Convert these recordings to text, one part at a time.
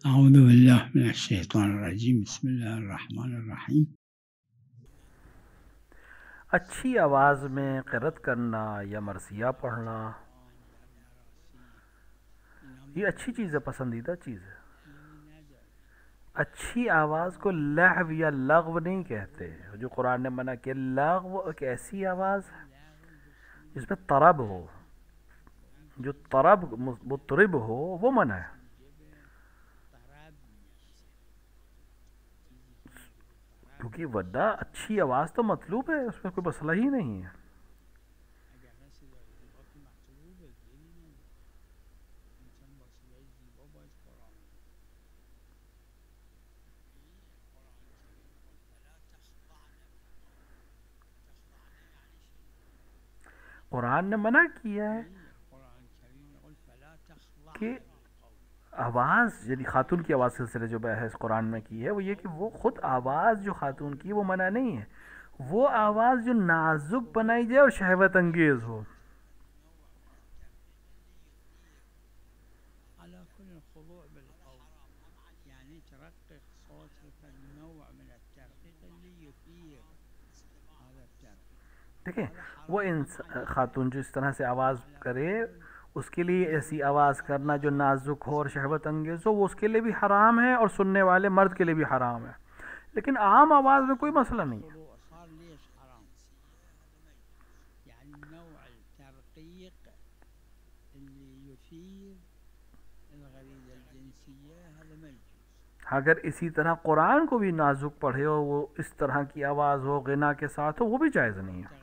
أعوذ بالله من الشيطان الرجيम بسم الله الرحمن الرحيम। अच्छी आवाज़ में क़िरात करना या मरसिया पढ़ना ये अच्छी चीज़ है, पसंदीदा चीज़ है। अच्छी आवाज़ को लहव या लग़व नहीं कहते, जो कुरान ने मना किया। लग़व एक ऐसी आवाज़ है जिसमें तरब हो, जो तरब मुतरिब हो, वो मना है। क्योंकि वरना अच्छी आवाज़ तो मतलूब है, उसमें कोई मसला ही नहीं है। कुरान ने मना किया है कि आवाज़, यदि खातून की आवाज़ के सिलसिले जो बहस कुरान में की है वो ये कि वो खुद आवाज़ जो खातून की है वो मना नहीं है। वो आवाज़ जो नाजुक बनाई जाए और शहवत अंगेज़ हो। देखिए, वो खातून जो इस तरह से आवाज़ करे, उसके लिए ऐसी आवाज़ करना जो नाजुक हो और शहवत अंगेज़ हो, वो उसके लिए भी हराम है और सुनने वाले मर्द के लिए भी हराम है। लेकिन आम आवाज़ में कोई मसला नहीं है। अगर इसी तरह कुरान को भी नाजुक पढ़े और वो इस तरह की आवाज़ हो, गिना के साथ हो, वो भी जायज़ नहीं है।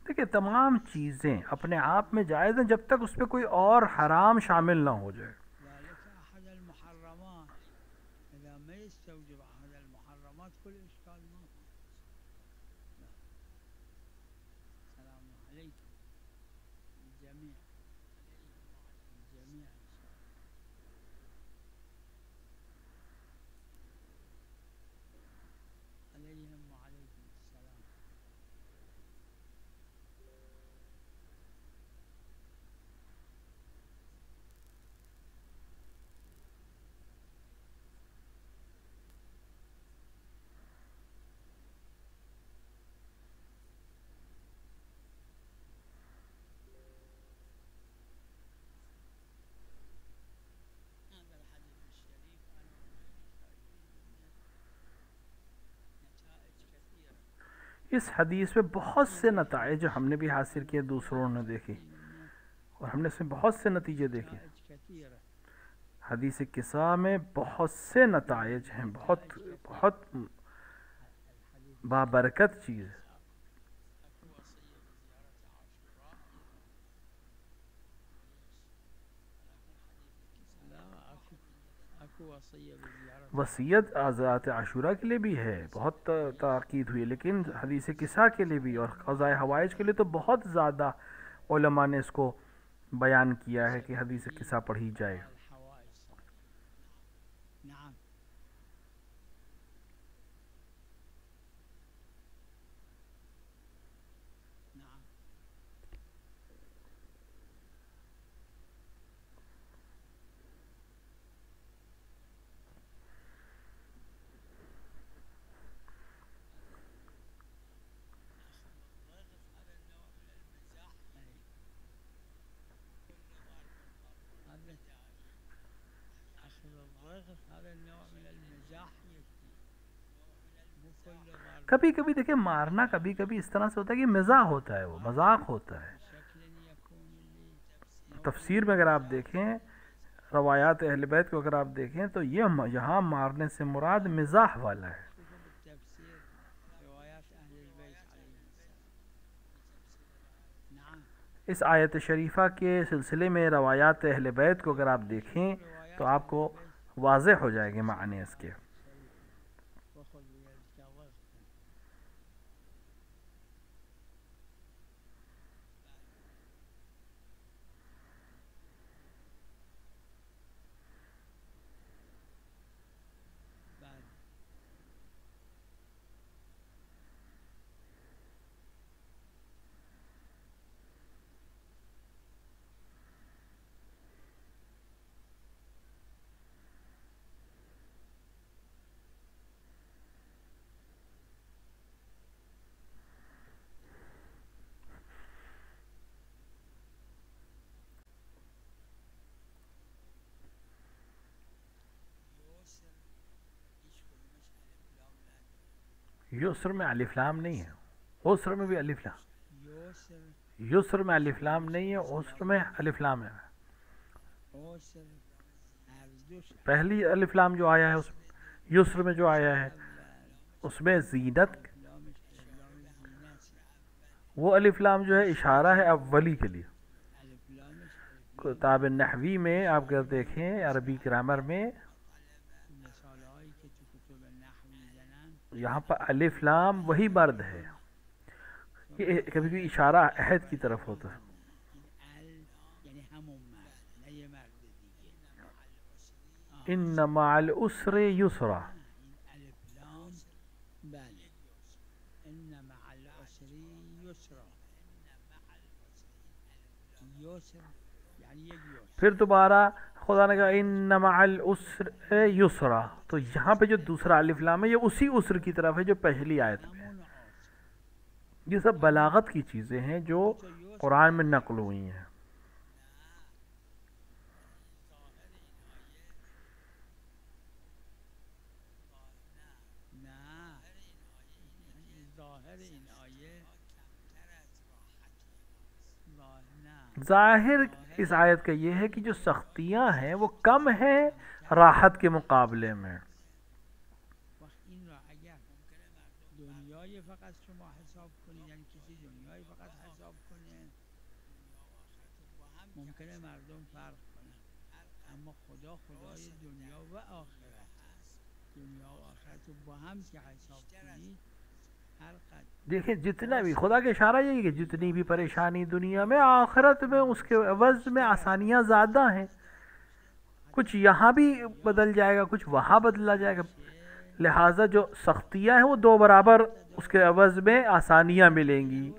देखिए, तमाम चीज़ें अपने आप में जायज़ हैं जब तक उस पर कोई और हराम शामिल ना हो जाए। इस हदीस में बहुत से नताइज जो हमने भी हासिल किए, दूसरों ने देखे, और हमने इसमें बहुत से नतीजे देखे। हदीस किस्सा में बहुत से नताइज हैं, बहुत बहुत बाबरकत चीज़। वसीयत आज़ात आशूरा के लिए भी है, बहुत ताकीद हुई, लेकिन हदीस किस्सा के लिए भी और क़ज़ाए हवाइज के लिए तो बहुत ज़्यादा उलमा ने इसको बयान किया है कि हदीस किस्सा पढ़ी जाए। कभी कभी देखिए, मारना कभी कभी इस तरह से होता है कि मज़ाक होता है, वो मजाक होता है। तफसीर में अगर आप देखें, रवायात अहल बैत को अगर आप देखें तो ये यहाँ मारने से मुराद मिजाह वाला है। इस आयत शरीफा के सिलसिले में रवायात अहल बैत को अगर आप देखें तो आपको वाज़ेह हो जाएंगे माने इसके। युस्र में अलिफ लाम नहीं है, उसर में भी अलिफ लाम, युस्र में अलिफ लाम नहीं है, उसर में अलिफ लाम है। पहली अलिफ लाम जो आया है उस युस्र में जो आया है उसमें ज़ीनत, वो अलिफ लाम जो है इशारा है अव्वली के लिए। किताब नहवी में आप अगर देखें अरबी ग्रामर में यहाँ पर अलिफ लाम वही मर्द है, ये कभी भी इशारा अहद की तरफ होता है। इन्न मअल उसरे युसरा, फिर दोबारा खुदा ने कहा इन्न मअल उसरे युसरा, तो यहाँ पे जो दूसरा अलिफ लाम है ये उसी उसर की तरफ है जो पहली आयत में है। ये सब बलागत की चीज़ें हैं जो कुरान में नकल हुई हैं। जाहिर इस आयत का ये है कि जो सख्तियां हैं वो कम हैं राहत के मुकाबले में। देखिए जितना भी खुदा का इशारा यही है कि जितनी भी परेशानी दुनिया में आखिरत में उसके एवज में आसानियां ज़्यादा हैं। कुछ यहाँ भी बदल जाएगा, कुछ वहाँ बदला जाएगा, लिहाजा जो सख्तियाँ हैं वो दो बराबर उसके एवज में आसानियां मिलेंगी।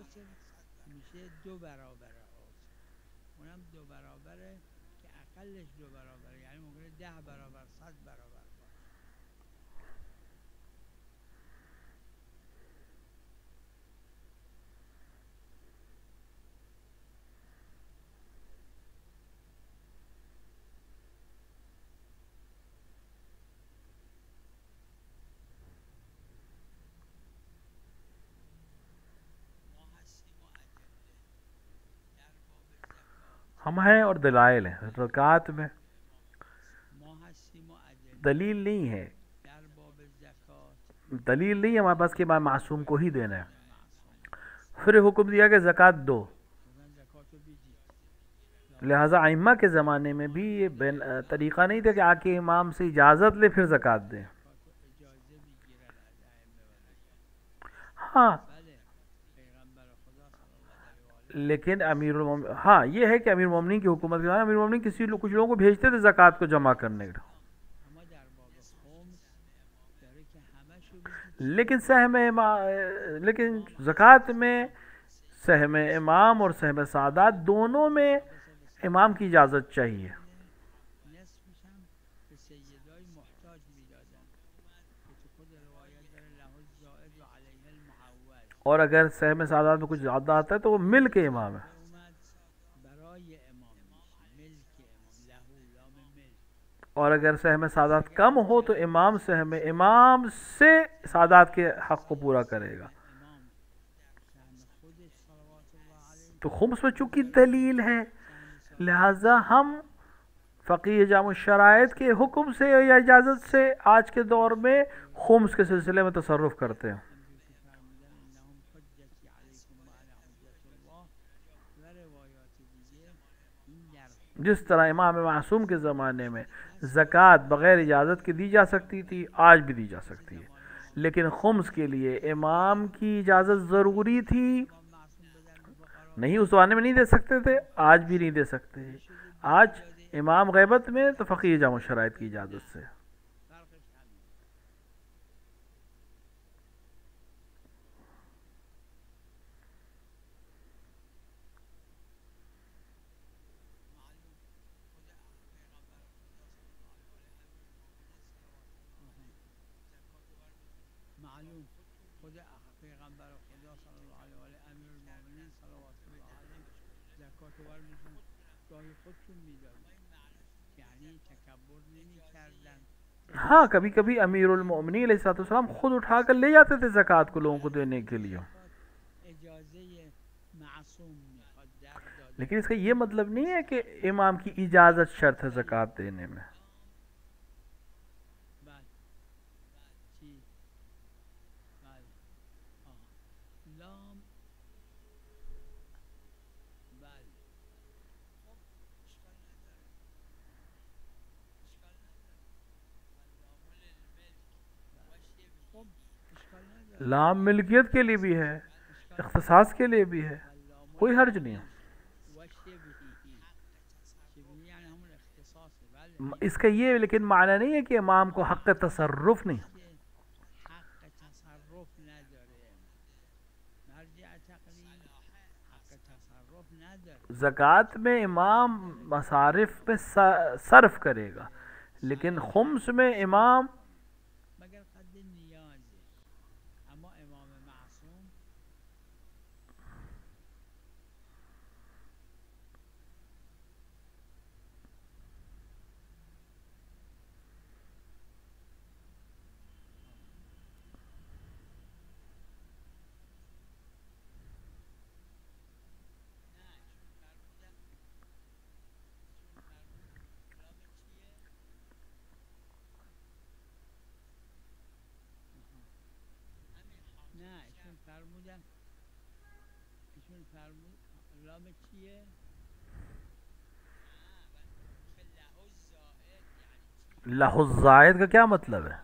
हम हैं और दलाइल हैं। ज़कात में दलील नहीं है, दलील नहीं है हमारे पास कि मासूम को ही देना है। फिर हुक्म दिया कि ज़कात दो, लिहाजा आइम्मा के ज़माने में भी ये तरीक़ा नहीं था कि आके इमाम से इजाज़त ले फिर ज़कात दे। हाँ लेकिन हाँ ये है कि अमीर मोमिनीन की हुकूमत के दौरान अमीर मोमिनीन कुछ लोगों को भेजते थे ज़कात को जमा करने के, लेकिन लेकिन ज़कात में सहम इमाम और सहम सादात दोनों में इमाम की इजाज़त चाहिए। और अगर सहम सादात में कुछ ज़्यादा आता है तो वो मिल के इमाम है। और अगर सहम सादात कम हो तो इमाम सहम इमाम से सादात के हक़ को पूरा करेगा। तो खुम्स में चूंकि दलील है लिहाजा हम फ़क़ीह जाम शराइत के हुक्म से या इजाज़त से आज के दौर में खुम्स के सिलसिले में तसर्रुफ़ करते हैं। जिस तरह इमाम मासूम के ज़माने में ज़कात बग़ैर इजाज़त के दी जा सकती थी, आज भी दी जा सकती है, लेकिन खुम्स के लिए इमाम की इजाज़त ज़रूरी थी। नहीं, उस ज़माने में नहीं दे सकते थे, आज भी नहीं दे सकते। आज इमाम ग़ैबत में तो फ़क़ीह जाम शराइत की इजाज़त से। हाँ, कभी कभी अमीरुल मोमिनीन अलैहिस्सलाम खुद उठा कर ले जाते थे ज़कात को लोगों को देने के लिए। लेकिन इसका ये मतलब नहीं है कि इमाम की इजाज़त शर्त है ज़कात देने में। लाम मिल्कियत के लिए भी है, इख्तिसास के लिए भी है, कोई हर्ज नहीं है। इसका ये लेकिन माना नहीं है कि इमाम को हक़ तसर्रुफ नहीं। ज़कात में इमाम मसारिफ पे सर्फ करेगा, लेकिन खुम्स में इमाम लहुज़्ज़ायद का क्या मतलब है?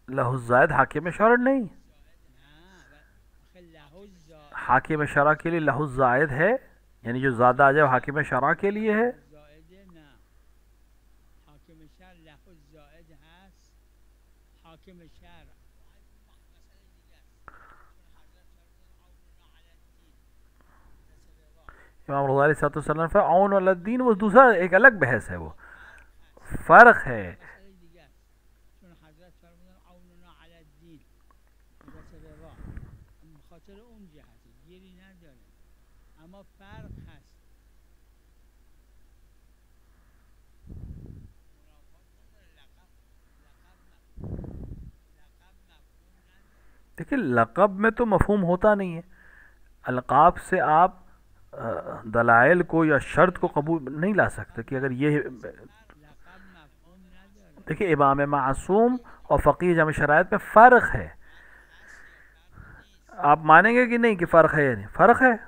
लहुज़्ज़ायद हाकिम शरअ नहीं, हाकिम शरअ के लिए लहुज़्ज़ायद है, यानी जो ज़्यादा आ जाए हाकिम शरअ के लिए है। इमाम रज़ा सल्लल्लाहु अलैहि वसल्लम औन अलद्दीन वो दूसरा एक अलग बहस है, वो फ़र्क है। देखिए, लक़ब में तो मफ़हूम होता नहीं है। अलक़ाब से आप दलाइल को या शर्त को कबूल नहीं ला सकते कि अगर ये। देखिए, इमाम मासूम और फ़क़ीह जाम शराइत में फ़र्क है। आप मानेंगे कि नहीं कि फ़र्क है या नहीं? फ़र्क है।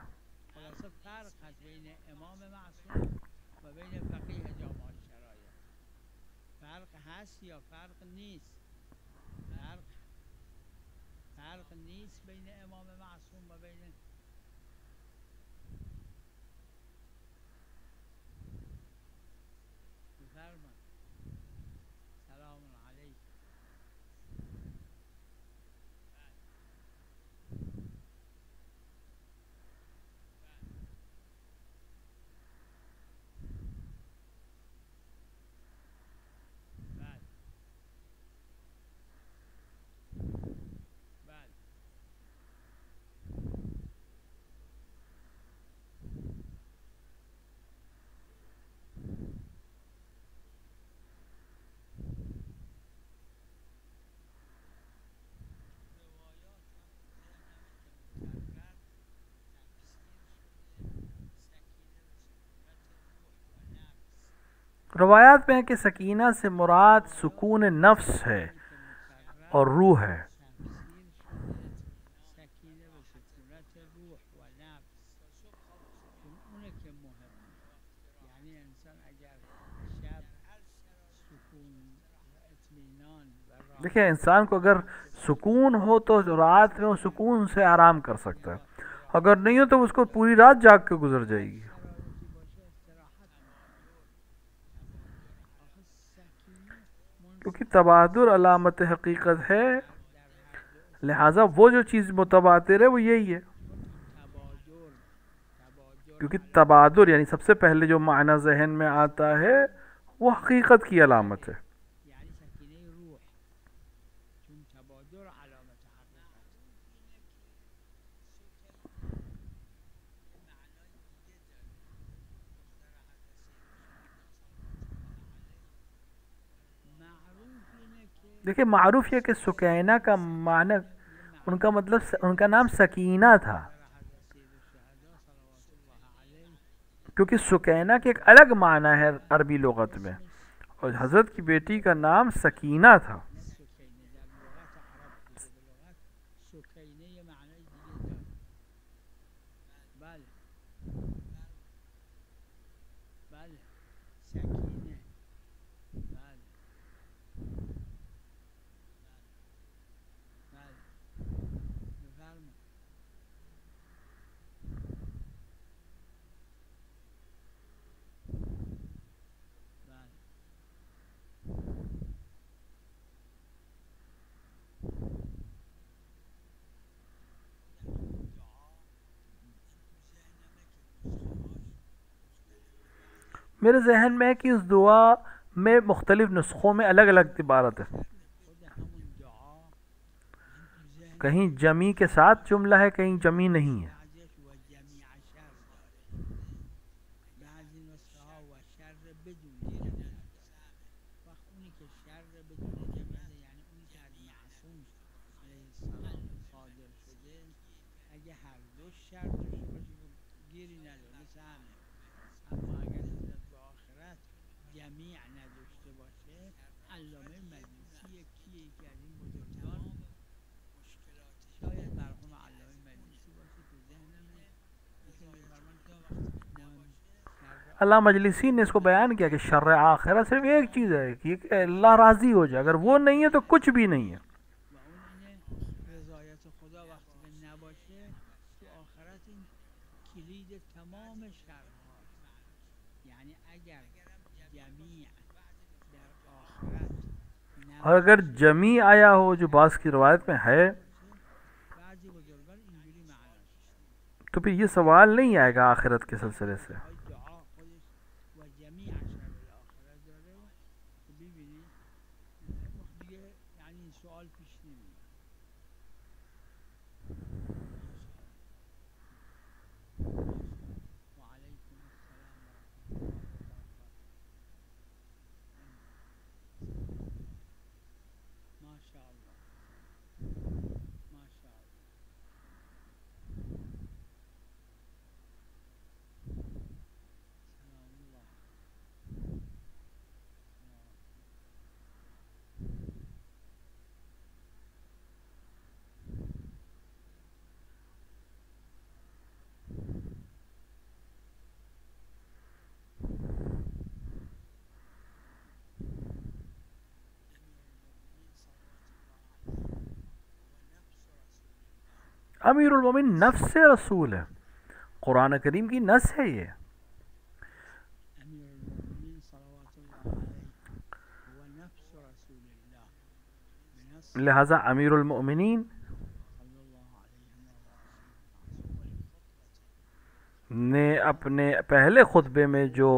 रवायात में है कि सकीना से मुराद सुकून नफ्स है और रूह है। سکینه به سکونت روح و نفس چون اونه که مهمه. یعنی انسان اگر شب سکون و اطمینان و देखिए, راحت इंसान को अगर सुकून हो तो रात में वो सुकून से आराम कर सकता है, अगर नहीं हो तो उसको पूरी रात जाग के गुजर जाएगी। شرایطی باشه استراحت میکنه. آخه سکینه क्योंकि منصف तबादुर अलामत हकीकत है, در هر دو लिहाजा वो जो चीज़ मुतबातिर है वो यही है। چون تبادر क्योंकि علامت तबादुर यानी सबसे पहले जो मायना जहन में आता है वो हकीकत की अलामत है। یعنی سکینه روح، چون تبادر علامت حقیقت. معروف اینه که देखिए, मारूफ ये कि सुकैना का माना, یه उनका معروف मतलब उनका नाम सकीना था, در حضرت سید الشهدا صلوات الله علیه क्योंकि सुकैना के एक अलग माना है अरबी लुगत में, और हज़रत की बेटी का नाम सकीना था। نه سکینه در لغت عرب کتب لغت سکینه یه معنای دیگه داره. بله بله سکینه بله بله بفرمایید. بله मेरे जहन में है कि उस दुआ में मुख्तलिफ नुस्खों में अलग अलग इबारत है, خود همون دعا تو ذهن कहीं जमी के साथ जुमला है, कहीं जमी नहीं है। بعضیش و جمیع شر داره، بعضی نسخه ها و شر بدون جمع. وقت اونی که شر بدون جمع ده، یعنی اونی که از معصوم علیه السلام صادر شده، اگه هر دو شر داشته باشه خب گیری نداره، مثل همه. اما اگر حضرت به آخرت جمیع نداشته باشه، علامه مجلسی یکیه که از این بزرگان، شاید مرحوم علامه مجلسی باشه تو ذهنمه، مثل میفرمان که شر अल्लाह मजलिसी ने इसको बयान किया कि शर्र आखिरत सिर्फ एक चीज़ है कि अल्लाह राज़ी हो जाए, अगर वो नहीं है तो कुछ भी नहीं है। و اون اینه رضایت خدا وقتی که نباشه تو آخرت این کلید تمام شر هاست. یعنی اگر جمیع در آخرت और अगर نباشه जमी आया हो, जो बास की रवायत में है, بعضی بزرگان اینجوری معناش کردن. तो फिर ये सवाल नहीं आएगा आखिरत के सिलसिले से। های دعا خودش و جمیع شر آخرت داره که ببینید دیگه یعنی این سوال پیش نمیاد. و علیکم السلام و رحمت الله و برکاته. ماشاءالله ماشاءالله. سلام الله. अमीरुल मोमिन नफ्स रसूल है, कुरान करीम की नस है ये। امیر المؤمنین صلوات الله علیه هو نفس رسول الله بنص लिहाजा अमीरुल मोमिनीन صلی الله علیه و آله ने अपने पहले खुतबे में जो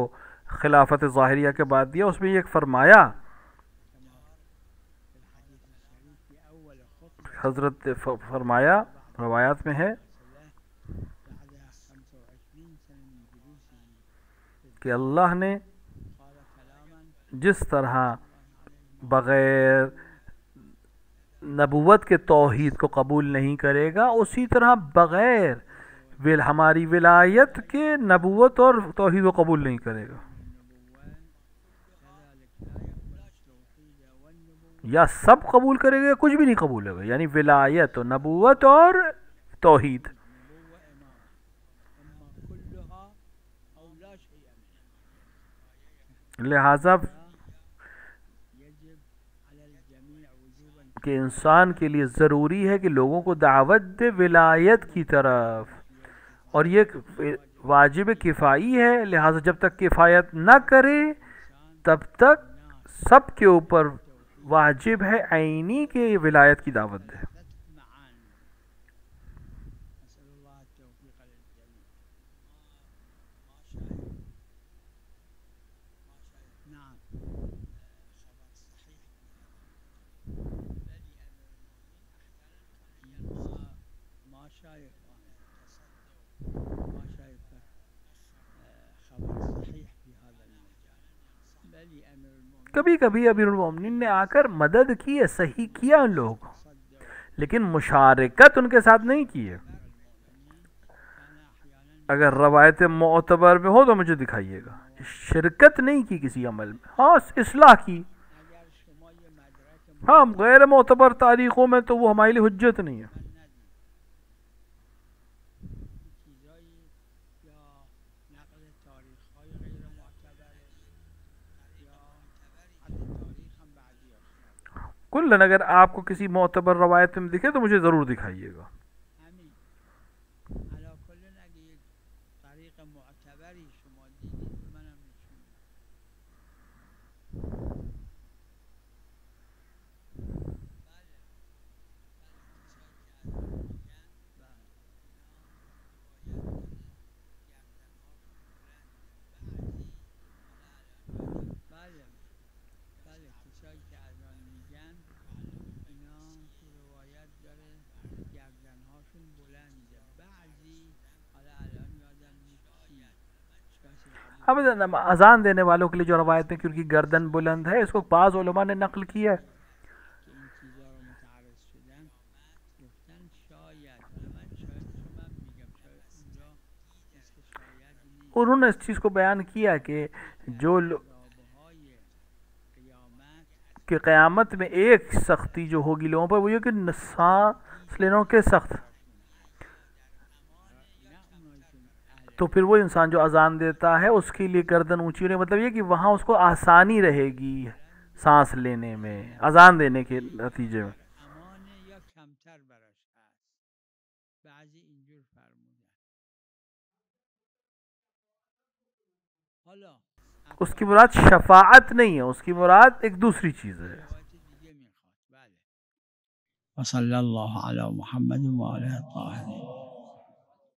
खिलाफत ज़ाहिरिया के बाद दिया, उसमें ये फरमाया, كما في الحديث الشريف في أول خطبة हज़रत फरमाया, रवायात में है بعد 25 سنة من جلوسه कि अल्लाह ने قال كلاما जिस तरह बग़ैर नबूवत के तौहीद को कबूल नहीं करेगा, उसी तरह बग़ैर हमारी विलायत के नबूवत और तौहीद को कबूल नहीं करेगा। النبوة या सब कबूल करेगा या कुछ भी नहीं कबूल होगा, यानी विलायत और नबूवत और तौहीद। نبوة إمامة، إما كلها أو لا شيء منها. लिहाजा يجب على الجميع وجوبا कि इंसान के लिए ज़रूरी है कि लोगों को दावत दे विलायत की तरफ, और ये वाजिब किफ़ाई है। लिहाजा जब तक किफ़ायत न करे तब तक सब के ऊपर वाजिब है आईनी के विलायत की दावत दे। معا. نسأل الله التوفيق للجميع. نعم. ما شايف ما شايف خبر صحيح في هذا المجال. بل أمير المؤمنين कभी कभी अमीरुल मोमिनीन ने आकर मदद की है, सही किया उन लोगों को, लेकिन मुशारकत उनके साथ नहीं की है। अगर रवायत मोतबर में हो तो मुझे दिखाइएगा, शिरकत नहीं की किसी अमल में, हाँ इस्लाह की। अगर شما ये मदरक हाँ गैर मोतबर तारीखों में तो वो हमारे लिए हुज्जत नहीं है। چیزایی یا نقل تاریخ‌های غیر معتبر یا حتی تاریخ هم بعضی कुल्लन अगर आपको किसी मोतबर रवायत में दिखे तो मुझे ज़रूर दिखाइएगा। همین علا کلن اگه یک طریق معتبری شما دیدید به منم نشون بدید. بله بله کسایی که از آن میگن اینا تو روایت داره گردنهاشون بلنده، بعضی حالا الان یادم نیست کی کسی قبول अब अजान देने वालों के लिए जो रवायत है कि उनकी गर्दन बुलंद है, इसको बाज़ उलमा ने नकल किया है। که این چیزا رو متعرض شدن گفتن شاید، حالا من شاید من میگم شاید اونجا مثل شاید نیست. उन्होंने इस चीज़ को बयान किया कि जो عذابهای قیامت कि क़यामत में एक सख्ती जो होगी लोगों पर वो ये कि सांस लेने के सख्त, نه اونایی که اهل तो फिर वो इंसान जो अजान देता है उसके लिए गर्दन ऊंची होने, मतलब ये कि वहाँ उसको आसानी रहेगी सांस लेने में अजान देने के नतीजे में। امان یا کمتر براش هست. بعضی اینجور فرمودن. حالا उसकी मुराद शफाअत नहीं है, उसकी मुराद एक दूसरी चीज़ है। روایت دیگه میخواد. بله. و صلی الله علی محمد و آله الطاهرین.